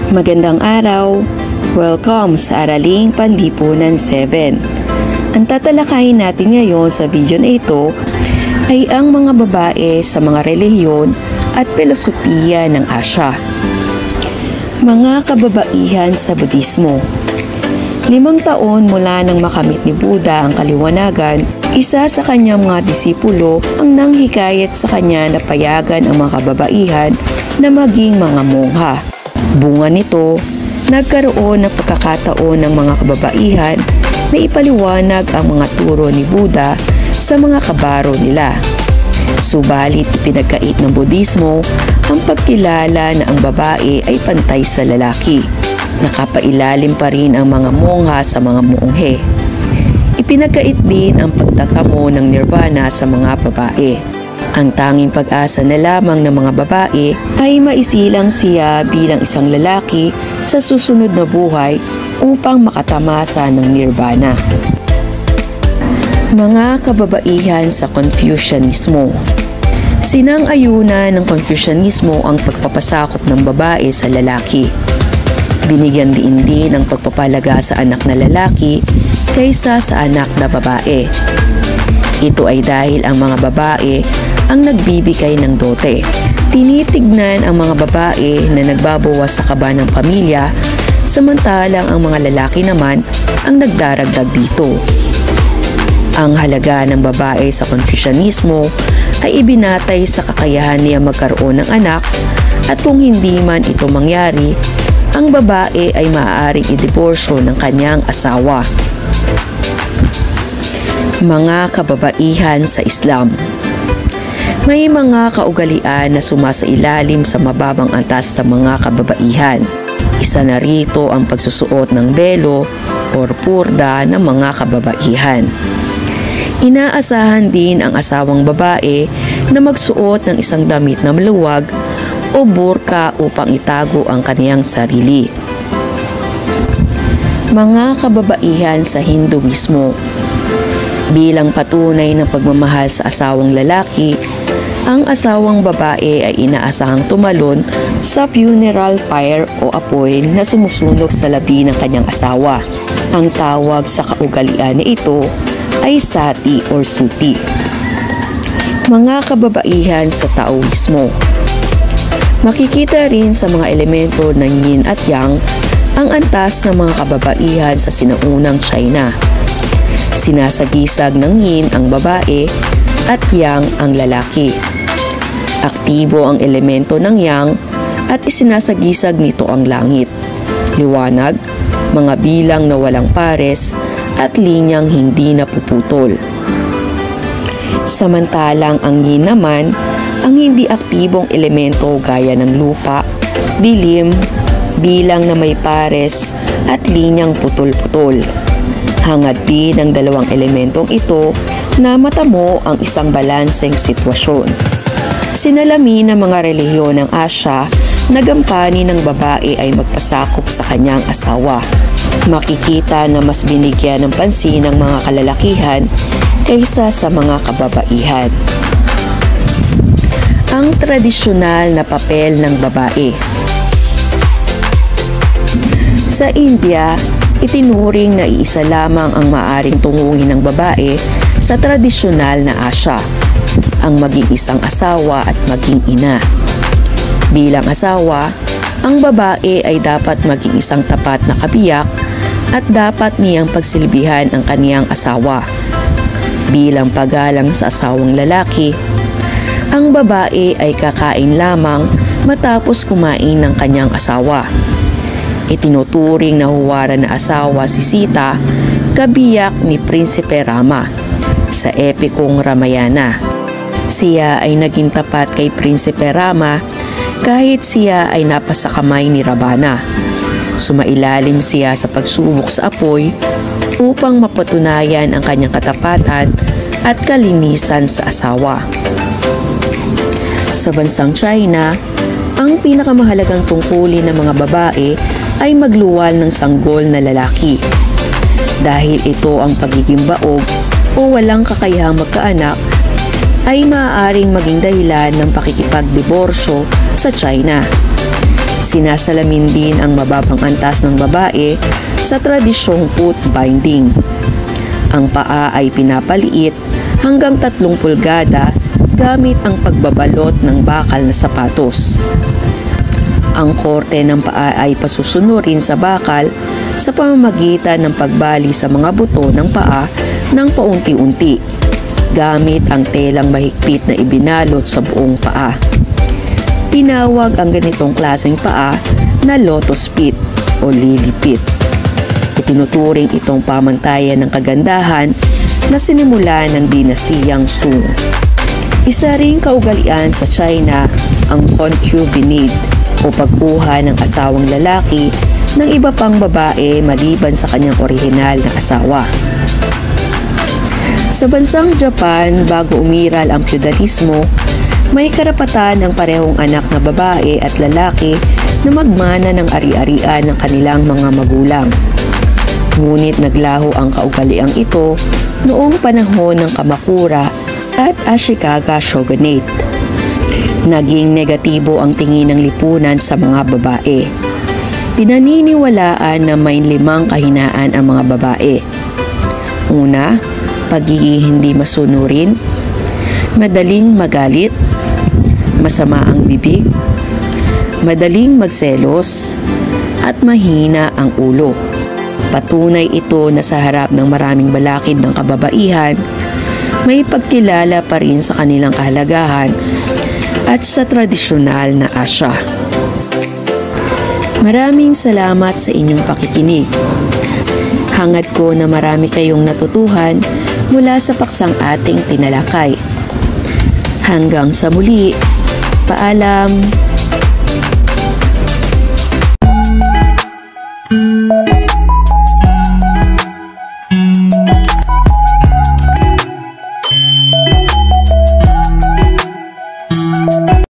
Magandang araw! Welcome sa Araling Panlipunan 7. Ang tatalakayin natin ngayon sa video na ito ay ang mga babae sa mga relihiyon at filosofiya ng Asya. Mga kababaihan sa Budismo. 5 taon mula nang makamit ni Buddha ang kaliwanagan, isa sa kanyang mga disipulo ang nanghikayat sa kanya na payagan ang mga kababaihan na maging mga mongha. Bunga nito, nagkaroon ng pagkakataon ng mga kababaihan na ipaliwanag ang mga turo ni Buddha sa mga kabaro nila. Subalit ipinagkait ng Budismo ang pagkilala na ang babae ay pantay sa lalaki. Nakapailalim pa rin ang mga mongha sa mga monghe. Ipinagkait din ang pagtatamo ng nirvana sa mga babae. Ang tanging pag-asa na lamang ng mga babae ay maisilang siya bilang isang lalaki sa susunod na buhay upang makatamasa ng nirvana. Mga kababaihan sa Confucianismo. Sinang-ayunan ng Confucianismo ang pagpapasakop ng babae sa lalaki. Binigyan din ang pagpapalaga sa anak na lalaki kaysa sa anak na babae. Ito ay dahil ang mga babae ang nagbibigay ng dote. Tinitignan ang mga babae na nagbabawas sa kaba ng pamilya, samantalang ang mga lalaki naman ang nagdaragdag dito. Ang halaga ng babae sa Confucianismo ay ibinatay sa kakayahan niya magkaroon ng anak, at kung hindi man ito mangyari, ang babae ay maaaring idiborsyo ng kanyang asawa. Mga kababaihan sa Islam. May mga kaugalian na sumasailalim sa mababang antas ng mga kababaihan. Isa na rito ang pagsusuot ng belo o purda ng mga kababaihan. Inaasahan din ang asawang babae na magsuot ng isang damit na maluwag o burka upang itago ang kaniyang sarili. Mga kababaihan sa Hinduismo. Bilang patunay ng pagmamahal sa asawang lalaki, ang asawang babae ay inaasahang tumalon sa funeral pyre o apoy na sumusunog sa labi ng kanyang asawa. Ang tawag sa kaugalian na ito ay sati or suti. Mga kababaihan sa Taoismo. Makikita rin sa mga elemento ng yin at yang ang antas ng mga kababaihan sa sinaunang China. Sinasagisag ng yin ang babae at yang ang lalaki. Aktibo ang elemento ng yang at isinasagisag nito ang langit, liwanag, mga bilang na walang pares at linyang hindi napuputol. Samantalang ang yin naman ang hindi aktibong elemento gaya ng lupa, dilim, bilang na may pares at linyang putol-putol. Hangad din ng dalawang elementong ito na matamo ang isang balanseng sitwasyon. Sinalamin ng mga relihiyon ng Asya na gampanin ng babae ay magpasakop sa kanyang asawa. Makikita na mas binigyan ng pansin ng mga kalalakihan kaysa sa mga kababaihan. Ang tradisyonal na papel ng babae. Sa India, itinuring na iisa lamang ang maaaring tunguhin ng babae sa tradisyonal na Asya, ang maging isang asawa at maging ina. Bilang asawa, ang babae ay dapat maging isang tapat na kabiyak at dapat niyang pagsilbihan ang kaniyang asawa. Bilang paggalang sa asawang lalaki, ang babae ay kakain lamang matapos kumain ng kanyang asawa. Itinuturing na huwaran na asawa si Sita, kabiyak ni Prinsipe Rama, sa epikong Ramayana. Siya ay naging tapat kay Prinsipe Rama kahit siya ay napasakamay ni Ravana. Sumailalim siya sa pagsubok sa apoy upang mapatunayan ang kanyang katapatan at kalinisan sa asawa. Sa bansang China, ang pinakamahalagang tungkulin ng mga babae ay magluwal ng sanggol na lalaki. Dahil ito ang pagiging baog o walang kakayahang magkaanak, ay maaaring maging dahilan ng pakikipagdiborsyo sa China. Sinasalamin din ang mababang antas ng babae sa tradisyong foot binding. Ang paa ay pinapaliit hanggang 3 pulgada gamit ang pagbabalot ng bakal na sapatos. Ang korte ng paa ay pasusunurin sa bakal sa pamamagitan ng pagbali sa mga buto ng paa ng paunti-unti gamit ang telang mahigpit na ibinalot sa buong paa. Tinawag ang ganitong klaseng paa na lotus feet o lily feet. Itinuturing itong pamantayan ng kagandahan na sinimulan ng dinastiyang Sung. Isa ring kaugalian sa China ang concubinage o pagkuha ng asawang lalaki ng iba pang babae maliban sa kanyang orihinal na asawa. Sa bansang Japan, bago umiral ang feudalismo, may karapatan ang parehong anak na babae at lalaki na magmana ng ari-arian ng kanilang mga magulang. Ngunit naglaho ang kaugaliang ito noong panahon ng Kamakura at Ashikaga Shogunate. Naging negatibo ang tingin ng lipunan sa mga babae. Pinaniniwalaan na may 5 kahinaan ang mga babae. Una, pagiging hindi masunurin, madaling magalit, masama ang bibig, madaling magselos, at mahina ang ulo. Patunay ito na sa harap ng maraming balakid ng kababaihan, may pagkilala pa rin sa kanilang kahalagahan at sa tradisyonal na asya. Maraming salamat sa inyong pakikinig. Hangad ko na marami kayong natutuhan mula sa paksang ating tinalakay. Hanggang sa muli, paalam!